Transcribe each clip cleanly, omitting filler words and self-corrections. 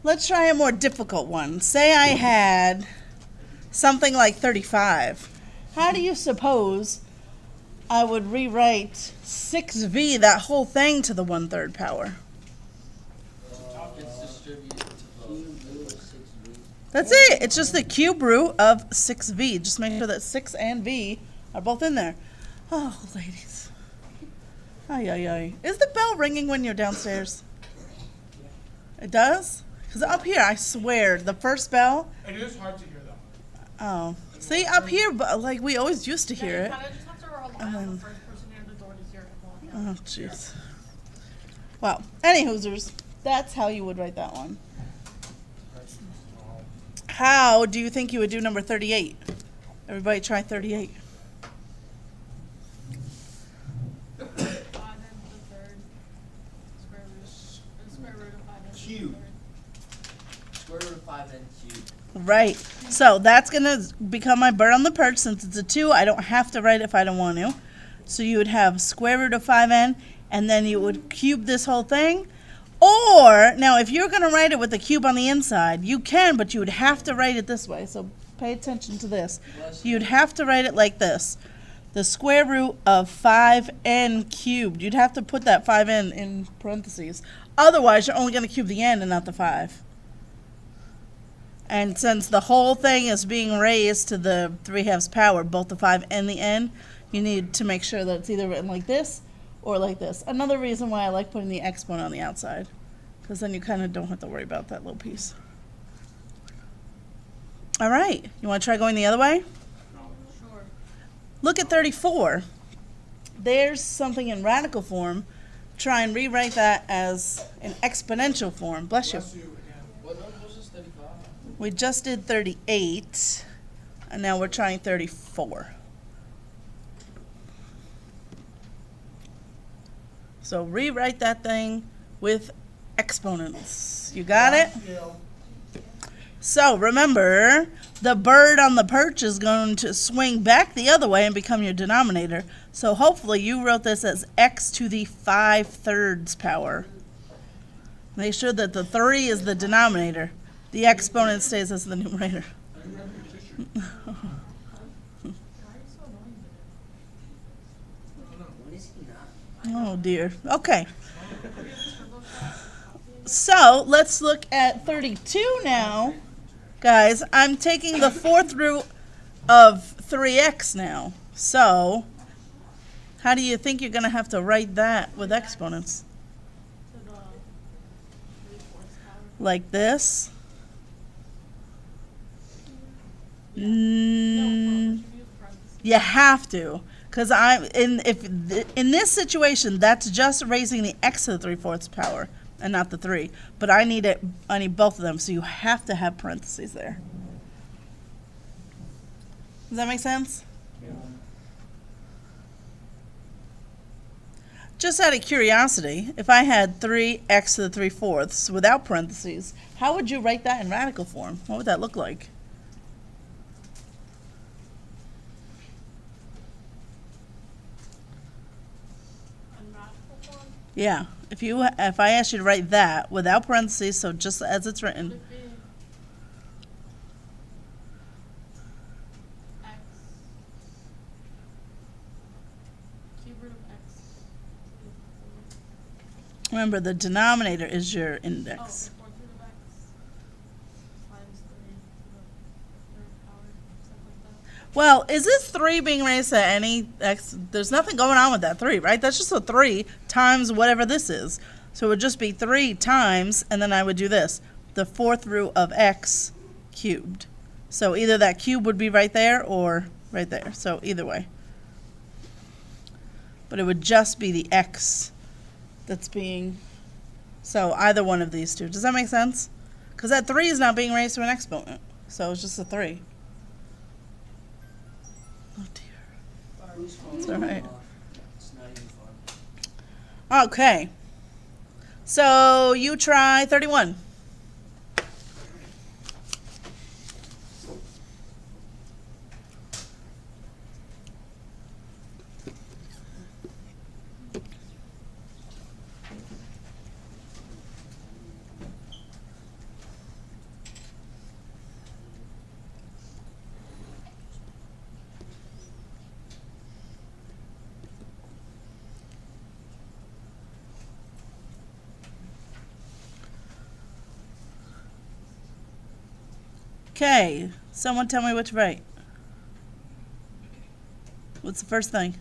Let's try a more difficult one. Say I had something like 35. How do you suppose I would rewrite 6v, that whole thing, to the 1/3 power? It's distributed to both. That's it. It's just the cube root of 6v. Just make sure that 6 and v are both in there. Oh, ladies. Ay, ay, ay. Is the bell ringing when you're downstairs? It does? Because up here, I swear, the first bell. It is hard to hear though. Oh. See, up here, but like we always used to hear it. You kind of just have to rely on the first person near the door to hear it. Oh, jeez. Well, any hoosers, that's how you would write that one. How do you think you would do number 38? Everybody try 38. 5 and the third square root of 5 and the Cube. third. Square root of 5n cubed. Right. So that's going to become my bird on the perch. Since it's a 2, I don't have to write it if I don't want to. So you would have square root of 5n, and then you would cube this whole thing. Or, now if you're going to write it with the cube on the inside, you can, but you would have to write it this way. So pay attention to this. You'd have to write it like this. The square root of 5n cubed. You'd have to put that 5n in parentheses. Otherwise, you're only going to cube the n and not the 5. And since the whole thing is being raised to the 3/2 power, both the 5 and the n, you need to make sure that it's either written like this or like this. Another reason why I like putting the exponent on the outside, because then you kind of don't have to worry about that little piece. All right, you want to try going the other way? Sure. Look at 34. There's something in radical form. Try and rewrite that as an exponential form. Bless you. Bless you again. What number was this? 35? We just did 38, and now we're trying 34. So rewrite that thing with exponents. You got it? Yeah. So remember, the bird on the perch is going to swing back the other way and become your denominator. So hopefully you wrote this as x to the 5/3 power. Make sure that the 3 is the denominator. The exponent stays as the numerator. Oh dear. Okay. So let's look at 32 now. Guys, I'm taking the 4th root of 3x now. So how do you think you're going to have to write that with exponents? To the 3/4 power. Like this? No, but we should use parentheses. You have to, because in this situation, that's just raising the x to the 3/4 power and not the 3. But I need both of them, so you have to have parentheses there. Does that make sense? Just out of curiosity, if I had 3x to the 3/4 without parentheses, how would you write that in radical form? What would that look like? In radical form, Yeah, if I asked you to write that without parentheses, so just as it's would written, it be x cube root of x? remember the denominator is your Oh, index. the 4th root of x times 3 to the 3rd power, something like that. Well, is this 3 being raised to any x? There's nothing going on with that 3, right? That's just a 3 times whatever this is. So it would just be 3 times, and then I would do this, the 4th root of x cubed. So either that cube would be right there or right there. So either way. But it would just be the x that's being, so either one of these two. Does that make sense? Because that 3 is not being raised to an exponent. So it's just a 3. Oh dear. It's all right. It's not even fun. Okay. So you try 31. Okay, someone tell me what to write. What's the first thing?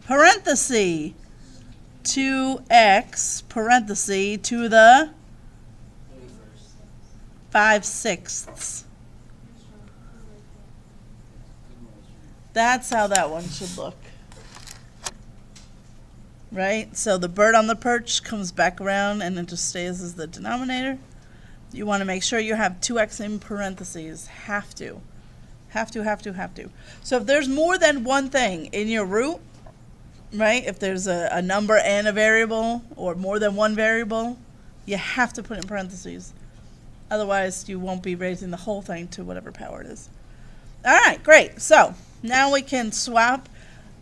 Parenthesis. 2x, parenthesis, to the 5/6. That's how that one should look. Right? So the bird on the perch comes back around and it just stays as the denominator. You want to make sure you have 2x in parentheses. Have to. So if there's more than one thing in your root, right, if there's a number and a variable or more than one variable, you have to put in parentheses. Otherwise, you won't be raising the whole thing to whatever power it is. All right, great. So now we can swap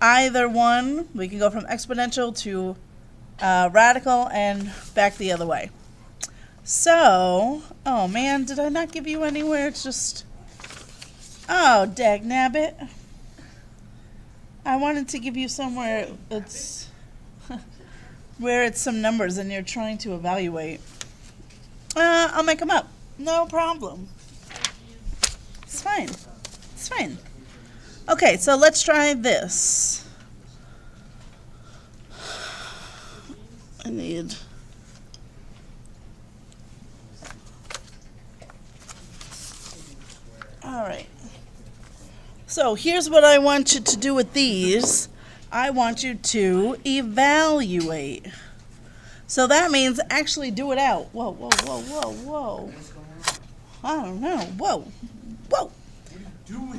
either one. We can go from exponential to radical and back the other way. So, oh man, did I not give you anywhere? It's just, oh, dagnabbit. I wanted to give you somewhere it's where it's some numbers and you're trying to evaluate. I'll make them up. No problem. It's fine. It's fine. Okay, so let's try this. I need... All right. So here's what I want you to do with these. I want you to evaluate. So that means actually do it out. Whoa, whoa, whoa, whoa, whoa. I don't know. Whoa. Whoa.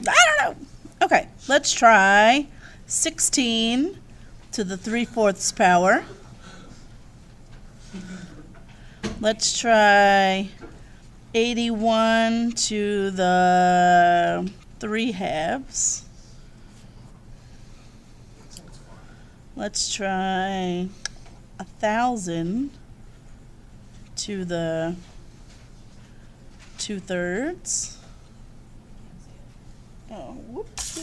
I don't know. Okay, let's try 16 to the 3/4 power. Let's try 81 to the 3/2. Let's try 1,000 to the 2/3. Oh, whoops.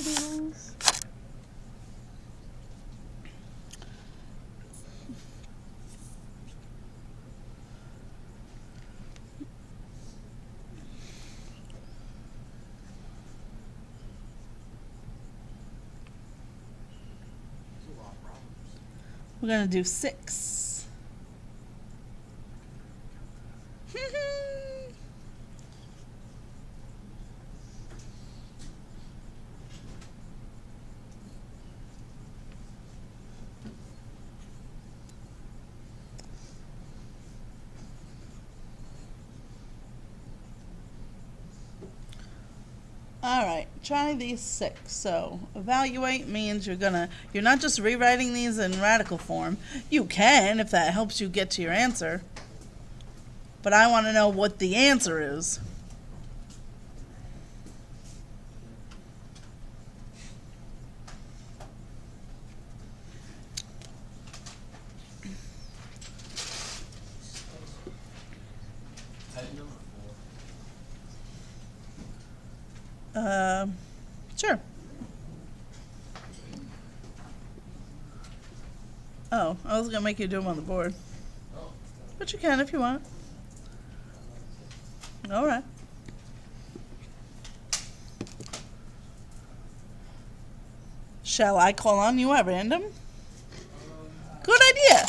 We're going to do 6. All right, try these 6. So evaluate means you're not just rewriting these in radical form. You can if that helps you get to your answer. But I want to know what the answer is. Sure. Oh, I was going to make you do them on the board. But you can if you want. All right. Shall I call on you at random? Good idea.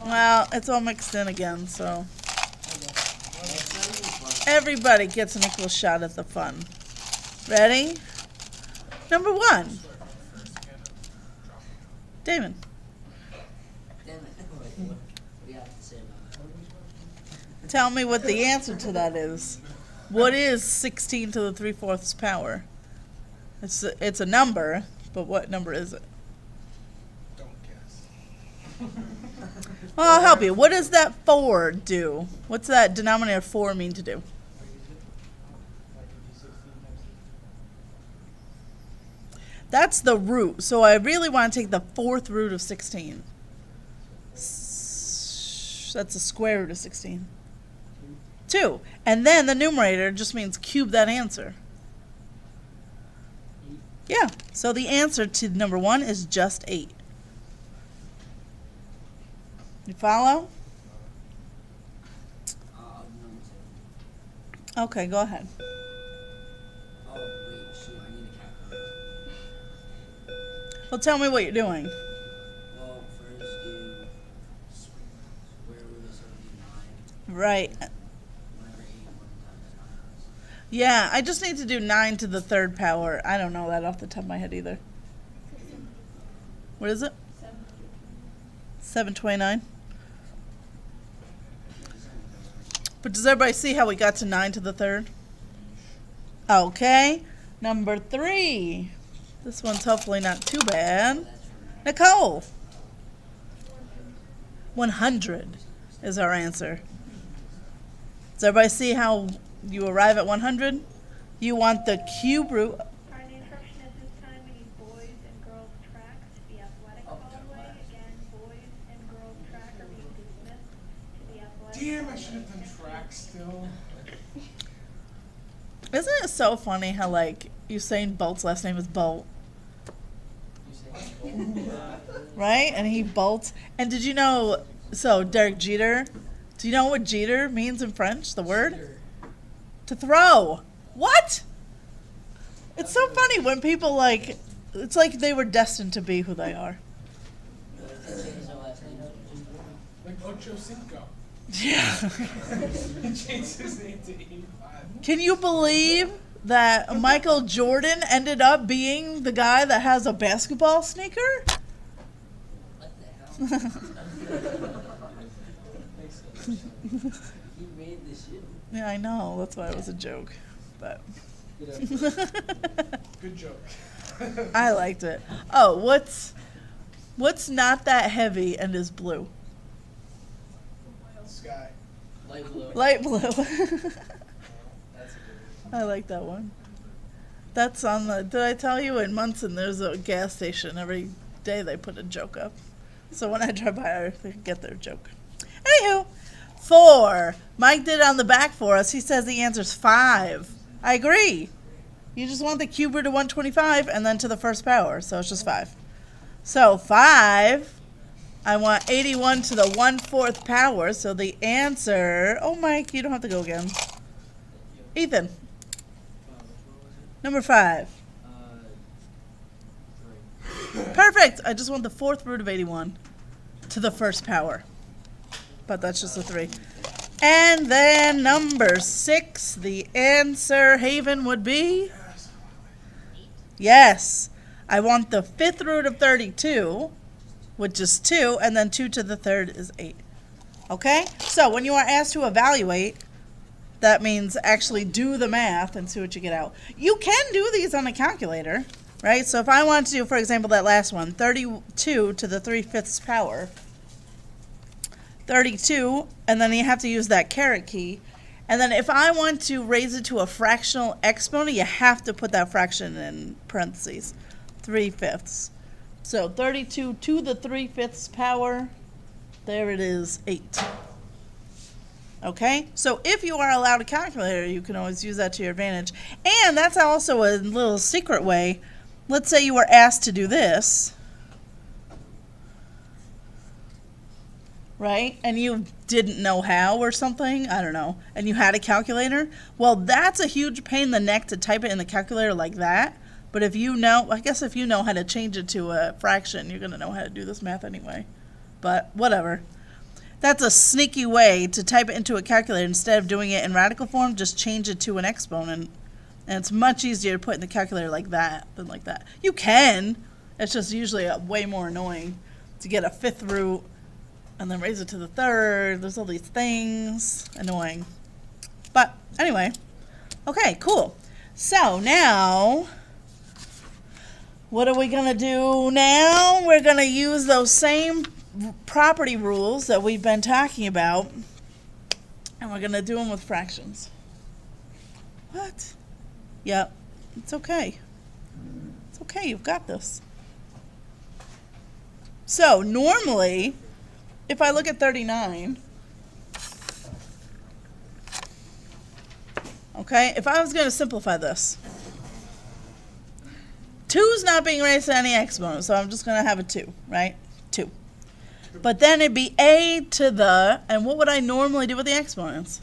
Well, it's all mixed in again, so everybody gets an equal shot at the fun. Ready? Number 1. Damon. Damn it. What do you have to say about that? Tell me what the answer to that is. What is 16 to the 3/4 power? It's a number, but what number is it? Don't guess. Well, I'll help you. What does that 4 do? What's that denominator 4 mean to do? That's the root. So I really want to take the 4th root of 16. That's the square root of 16. 2. And then the numerator just means cube that answer. Yeah. So the answer to number 1 is just 8. You follow? I'll do number 2. Okay, go ahead. Oh, wait, shoot, I need a calculator. Well, tell me what you're doing. Well, first do square root of 79. Right. Whenever 81 times 9 is. Yeah, I just need to do 9 to the 3rd power. I don't know that off the top of my head either. What is it? 729. But does everybody see how we got to 9 to the 3rd? Okay. Number 3. This one's hopefully not too bad. Nicole. 100 is our answer. Does everybody see how you arrive at 100? You want the cube root. Our new instruction at this time, we need boys and girls track to the athletic hallway. Again, boys and girls track are being dismissed to the athletic Damn, I hallway. should have done track still. Isn't it so funny how, like, Usain Bolt's last name is Bolt, right? And he bolts. And did you know, so Derek Jeter, do you know what Jeter means in French, the word? To throw. What? It's so funny when people, like, it's like they were destined to be who they are. Change their last name. Like Ocho Cinco. Yeah. He changed his name to 85. Can you believe that Michael Jordan ended up being the guy that has a basketball sneaker? What the hell? You made this shit. Yeah, I know. That's why it was a joke. But Good joke. I liked it. Oh, what's not that heavy and is blue? Sky. Light blue. Light blue. That's a good I like that one. That's on the. Did I tell you in Munson there's a gas station every day they put a joke up. So when I drive by, I get their joke. Anywho, 4. Mike did it on the back for us. He says the answer's 5. I agree. You just want the cube root of 125 and then to the first power, so it's just 5. So 5, I want 81 to the 1/4 power, so the answer, oh Mike, you don't have to go again. Ethan, number 5. 3. Perfect. I just want the 4th root of 81 to the first power. But that's just a 3. And then number 6, the answer, Haven, would be? Yes. I want the 5th root of 32, which is 2, and then 2 to the 3rd is 8. Okay? So when you are asked to evaluate, that means actually do the math and see what you get out. You can do these on a calculator, right? So if I want to do, for example, that last one, 32 to the 3/5 power, 32, and then you have to use that caret key. And then if I want to raise it to a fractional exponent, you have to put that fraction in parentheses, 3/5. So 32 to the 3/5 power, there it is, 8. Okay, so if you are allowed a calculator, you can always use that to your advantage. And that's also a little secret way. Let's say you were asked to do this, right? And you didn't know how or something, I don't know, and you had a calculator. Well, that's a huge pain in the neck to type it in the calculator like that. But if you know, I guess if you know how to change it to a fraction, you're going to know how to do this math anyway. But whatever. That's a sneaky way to type it into a calculator. Instead of doing it in radical form, just change it to an exponent. And it's much easier to put in the calculator like that than like that. You can. It's just usually way more annoying to get a 5th root and then raise it to the 3rd. There's all these things. Annoying. But anyway. Okay, cool. So now, what are we going to do now? We're going to use those same property rules that we've been talking about, and we're going to do them with fractions. What? Yep. It's okay. It's okay. You've got this. So normally, if I look at 39, okay, if I was going to simplify this, 2 2's not being raised to any exponent, so I'm just going to have a 2, right? 2. But then it'd be a to the, and what would I normally do with the exponents?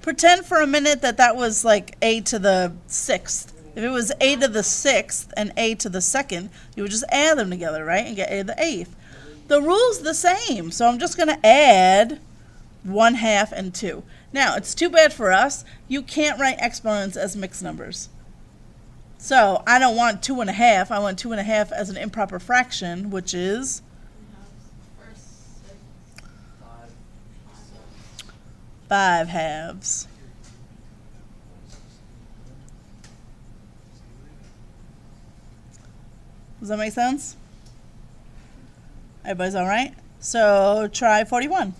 Pretend for a minute that that was like a to the 6th. If it was a to the 6th and a to the 2nd, you would just add them together, right? And get a to the 8th. The rule's the same, so I'm just going to add 1/2 and 2. Now, it's too bad for us. You can't write exponents as mixed numbers. So I don't want 2.5. I want 2.5 as an improper fraction, which is 5/2. Does that make sense? Everybody's all right? So try 41.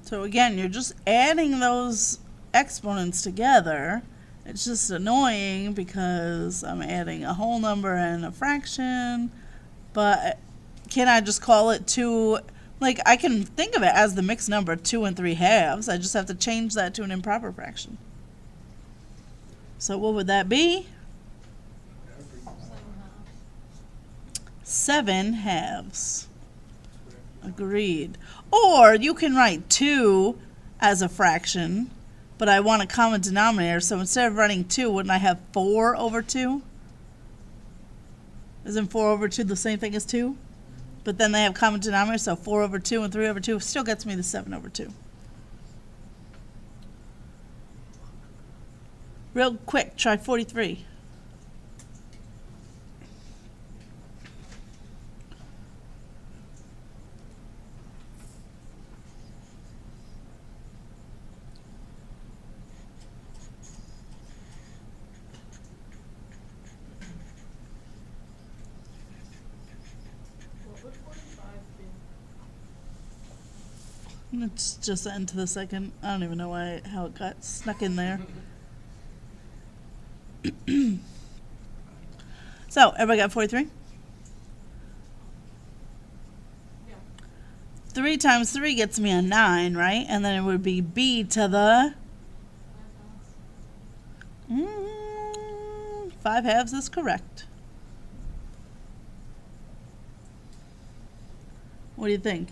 So again, you're just adding those exponents together. It's just annoying because I'm adding a whole number and a fraction. But can I just call it 2? Like, I can think of it as the mixed number 2 3/2. I just have to change that to an improper fraction. So what would that be? 7/2. Agreed. Or you can write 2 as a fraction, but I want a common denominator, so instead of writing 2, wouldn't I have 4/2? Isn't 4/2 the same thing as 2? But then they have common denominator, so 4/2 and 3/2 still gets me the 7/2. Real quick, try 43. It's just the end to the second. I don't even know how it got snuck in there. So, everybody got 43? Yeah. 3 times 3 gets me a 9, right? And then it would be b to the 5/2 is correct. What do you think?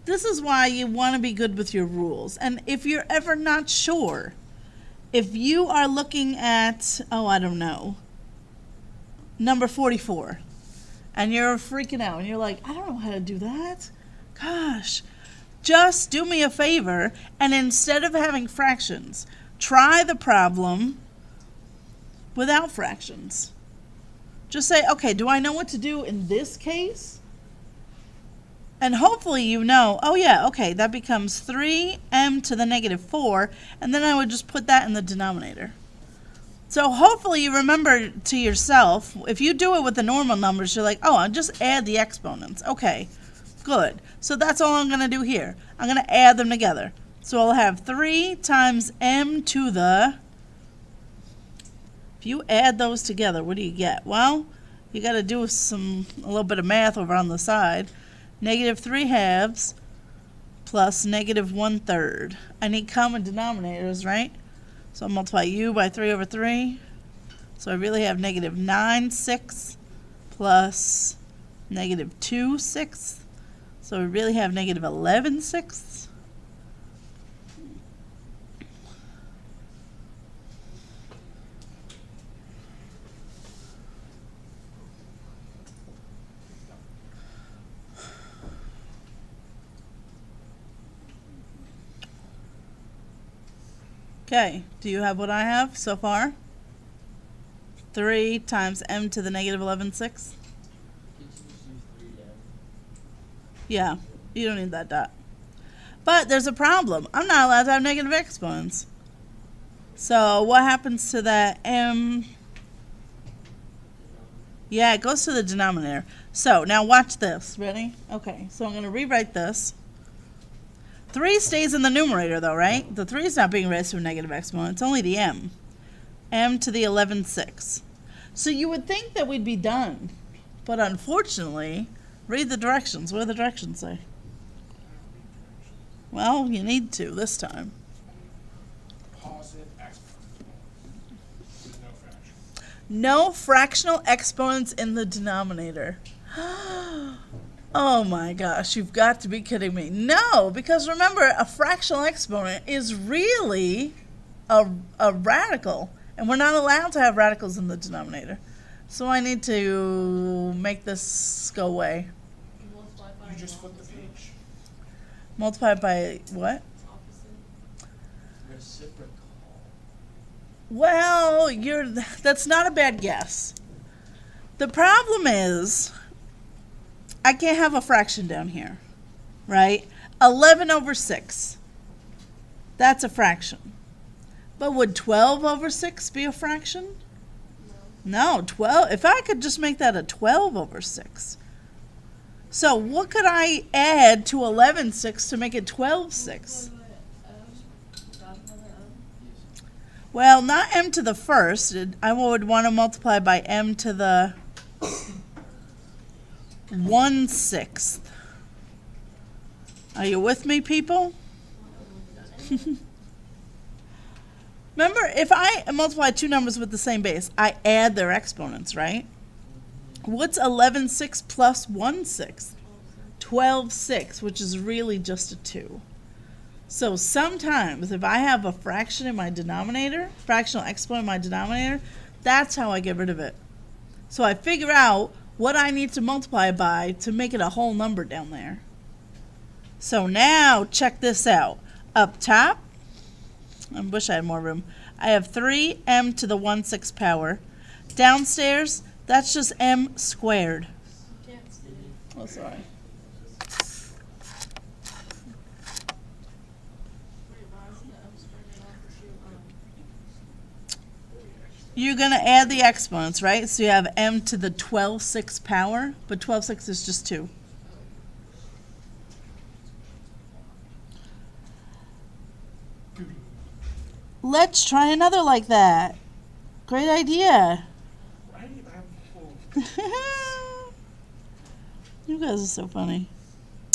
This is why you want to be good with your rules. And if you're ever not sure, if you are looking at, I don't know, number 44, and you're freaking out, and you're like, I don't know how to do that. Gosh, just do me a favor, and instead of having fractions, try the problem without fractions. Just say, okay, do I know what to do in this case? And hopefully you know, oh yeah, okay, that becomes 3m to the negative 4, and then I would just put that in the denominator. So hopefully you remember to yourself, if you do it with the normal numbers, you're like, oh, I'll just add the exponents. Okay, good. So that's all I'm going to do here. I'm going to add them together. So I'll have 3 times m to the, if you add those together, what do you get? Well, you got to do a little bit of math over on the side. Negative 3/2 plus negative 1/3. I need common denominators, right? So I'll multiply u by 3/3. So I really have negative 9/6 plus negative 2/6. So we really have negative 11/6. Okay, do you have what I have so far? 3 times m to the negative 11/6. Yeah, you don't need that dot. But there's a problem. I'm not allowed to have negative exponents. So what happens to that m? Yeah, it goes to the denominator. So now watch this. Ready? Okay, so I'm going to rewrite this. 3 stays in the numerator though, right? The 3 is not being raised to a negative exponent. It's only the m. M to the 11/6. So you would think that we'd be done. But unfortunately, read the directions. What do the directions say? Well, you need to this time. Positive exponent. There's no fraction. No fractional exponents in the denominator. Oh my gosh, you've got to be kidding me. No, because remember, a fractional exponent is really a radical. And we're not allowed to have radicals in the denominator. So I need to make this go away. You just flip the page. Multiply by what? Reciprocal. Well, that's not a bad guess. The problem is I can't have a fraction down here, right? 11/6. That's a fraction. But would 12/6 be a fraction? No, 12. If I could just make that a 12/6. So what could I add to 11/6 to make it 12/6? Well, not m to the first. I would want to multiply by m to the 1/6. Are you with me, people? Remember, if I multiply two numbers with the same base, I add their exponents, right? What's 11/6 plus 1/6? 12/6, which is really just a 2. So sometimes if I have a fraction in my denominator, fractional exponent in my denominator, that's how I get rid of it. So I figure out what I need to multiply by to make it a whole number down there. So now check this out. Up top, I wish I had more room. I have 3m to the 1/6 power. Downstairs, that's just m squared. Oh, sorry. You're going to add the exponents, right? So you have m to the 12/6 power, but 12/6 is just 2. Let's try another like that. Great idea. Right? I'm You guys are so funny.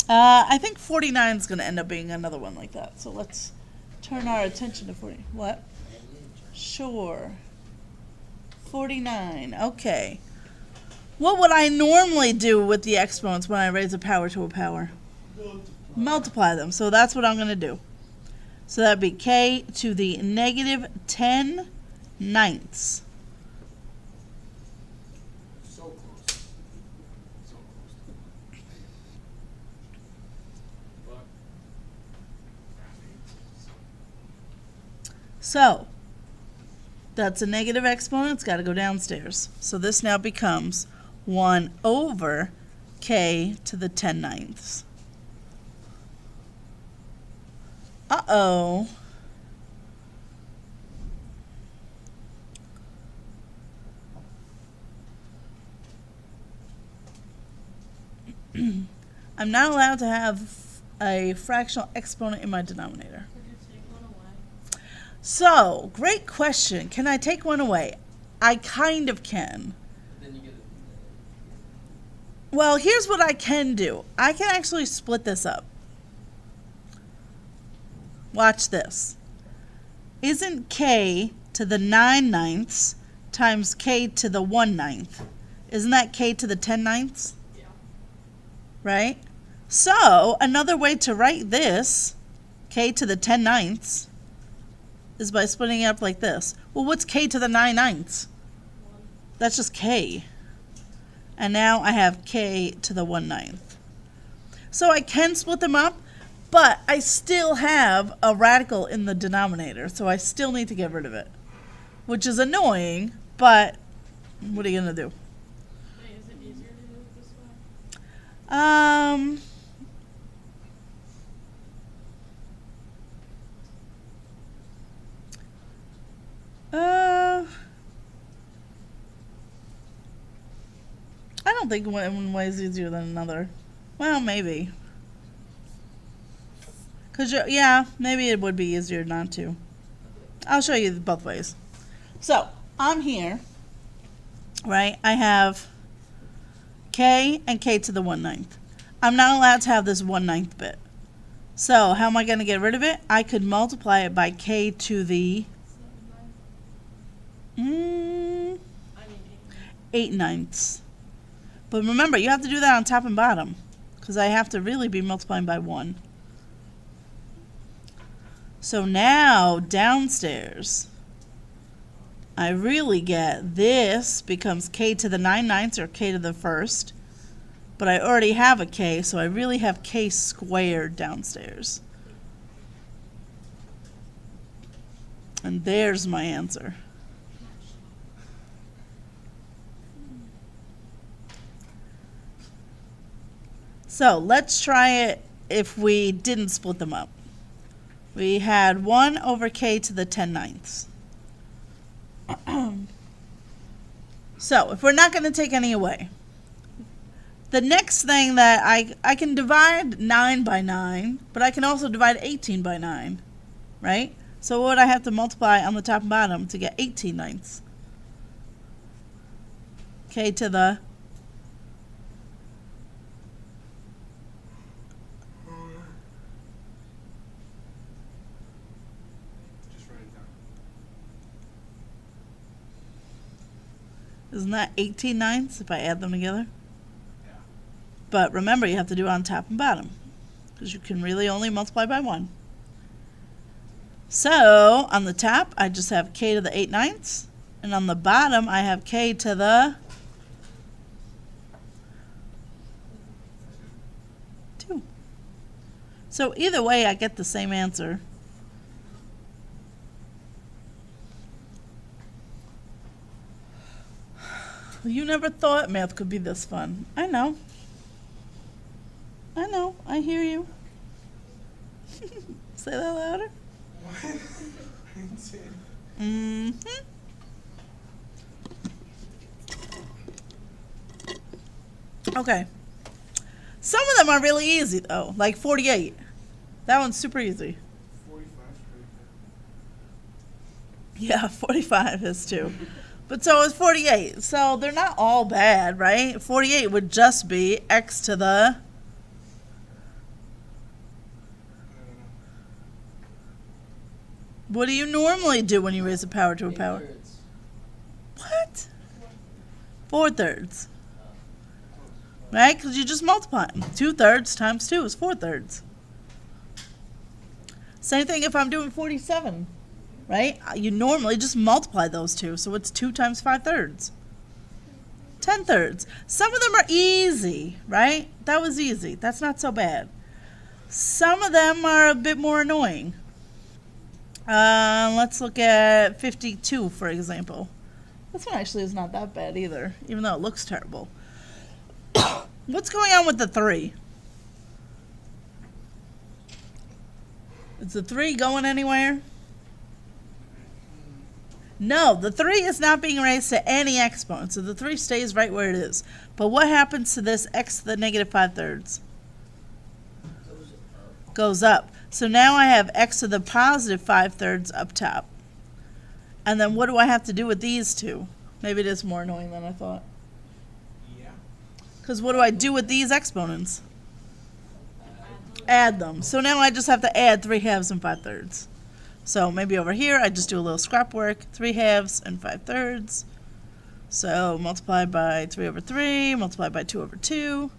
I think 49 is going to end up being another one like that. So let's turn our attention to 40. What? Sure. 49. Okay. What would I normally do with the exponents when I raise a power to a power? Multiply them. So that's what I'm going to do. So that'd be k to the negative 10 ninths. so close. So close. But So that's a negative exponent. It's got to go downstairs. So this now becomes 1 over k to the 10 ninths. Uh-oh. I'm not allowed to have a fractional exponent in my denominator. So, great question. Can I take one away? I kind of can. Then you get it. Well, here's what I can do. I can actually split this up. Watch this. Isn't k to the 9 ninths times k to the 1 ninth? Isn't that k to the 10 ninths? Yeah. Right? So, another way to write this, k to the 10 ninths, is by splitting it up like this. Well, what's k to the 9 ninths? That's just k. And now I have k to the 1 ninth. So I can split them up, but I still have a radical in the denominator, so I still need to get rid of it. Which is annoying, but what are you going to do? Wait, is it easier to do it this way? don't think one way is easier than another. Well, maybe. Yeah, maybe it would be easier not to. I'll show you both ways. So, on here, right, I have k and k to the 1/9. I'm not allowed to have this 1/9 bit. So, how am I going to get rid of it? I could multiply it by k to the 8/9. But remember, you have to do that on top and bottom, because I have to really be multiplying by 1. So now, downstairs, I really get this becomes k to the 9/9 or k to the 1st. But I already have a k, so I really have k squared downstairs. And there's my answer. So let's try it if we didn't split them up. We had 1 over k to the 10/9. So if we're not going to take any away, the next thing that I can divide 9 by 9, but I can also divide 18 by 9, right? So what would I have to multiply on the top and bottom to get 18/9? K to the Just write it down. Isn't that 18/9 if I add them together? Yeah. But remember, you have to do it on top and bottom, because you can really only multiply by 1. So on the top, I just have k to the 8/9, and on the bottom, I have k to the 2. So either way, I get the same answer. You never thought math could be this fun. I know. I know. I hear you. Say that louder. What? I didn't say it. Mm-hmm. Okay. Some of them are really easy, though. Like 48. That one's super easy. 45 is pretty good. Yeah, 45 is too. But so is 48. So they're not all bad, right? 48 would just be x to the... I don't know. What do you normally do when you raise a power to a power? 8/3. What? 4/3. Right? Because you just multiply them. 2/3 times 2 is 4/3. Same thing if I'm doing 47. Right? You normally just multiply those two. So it's 2 times 5/3. 10/3. Some of them are easy, right? That was easy. That's not so bad. Some of them are a bit more annoying. Let's look at 52, for example. This one actually is not that bad either, even though it looks terrible. What's going on with the 3? Is the 3 going anywhere? No, the 3 is not being raised to any exponent, so the 3 stays right where it is. But what happens to this x to the negative 5/3? Goes up. Goes up. So now I have x to the positive 5/3 up top. And then what do I have to do with these two? Maybe it is more annoying than I thought. Yeah. Because what do I do with these exponents? Add them. So now I just have to add 3/2 and 5/3. So maybe over here I just do a little scrap work, 3/2 and 5/3. So multiply by 3/3, multiply by 2/2.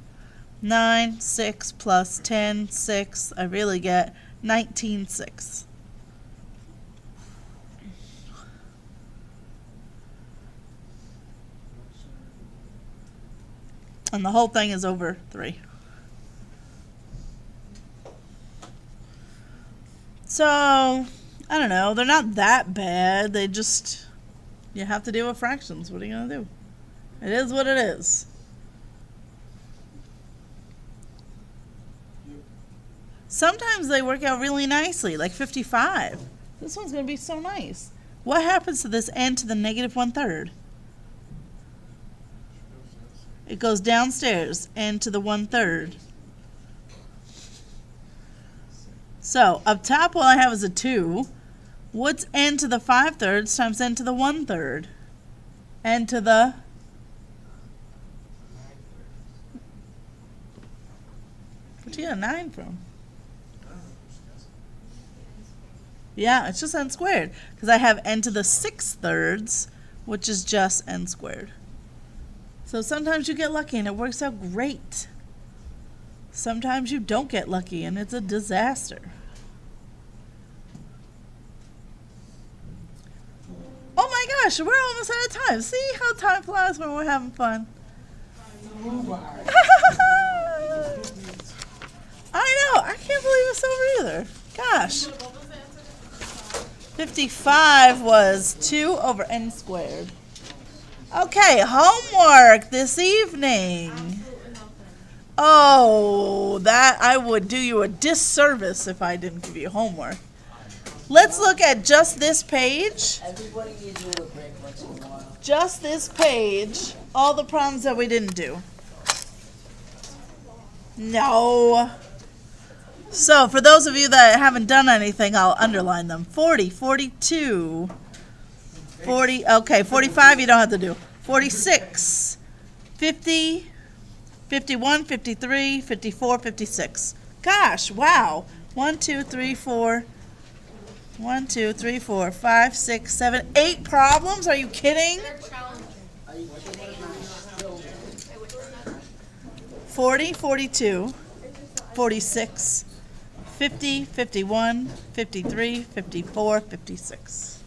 9, 6 plus 10, 6. I really get 19/6. And the whole thing is over 3. So, I don't know. They're not that bad. They just, you have to deal with fractions. What are you going to do? It is what it is. Sometimes they work out really nicely, like 55. This one's going to be so nice. What happens to this n to the negative 1/3? It goes downstairs into the 1/3. So up top, all I have is a 2. What's n to the 5/3 times n to the 1/3? N to the... Where'd you get a 9 from? Yeah, it's just n squared. Because I have n to the 6/3, which is just n squared. So sometimes you get lucky and it works out great. Sometimes you don't get lucky and it's a disaster. Oh my gosh, we're almost out of time. See how time flies when we're having fun? I know, I can't believe it's over either. Gosh. What was the answer to 55 was 2 over n squared. Okay, homework this evening. Absolutely nothing. Oh, that I would do you a disservice if I didn't give you homework. Let's look at just this page. Everybody needs a little break once in a while. Just this page. All the problems that we didn't do. No. So, for those of you that haven't done anything, I'll underline them. 40, 42, 40, okay, 45 you don't have to do. 46, 50, 51, 53, 54, 56. Gosh, wow. 1, 2, 3, 4, 1, 2, 3, 4, 5, 6, 7, 8 problems? Are you kidding? They're challenging. Are you kidding me? Still, 40, 42, 46, 50, 51, 53, 54, 56.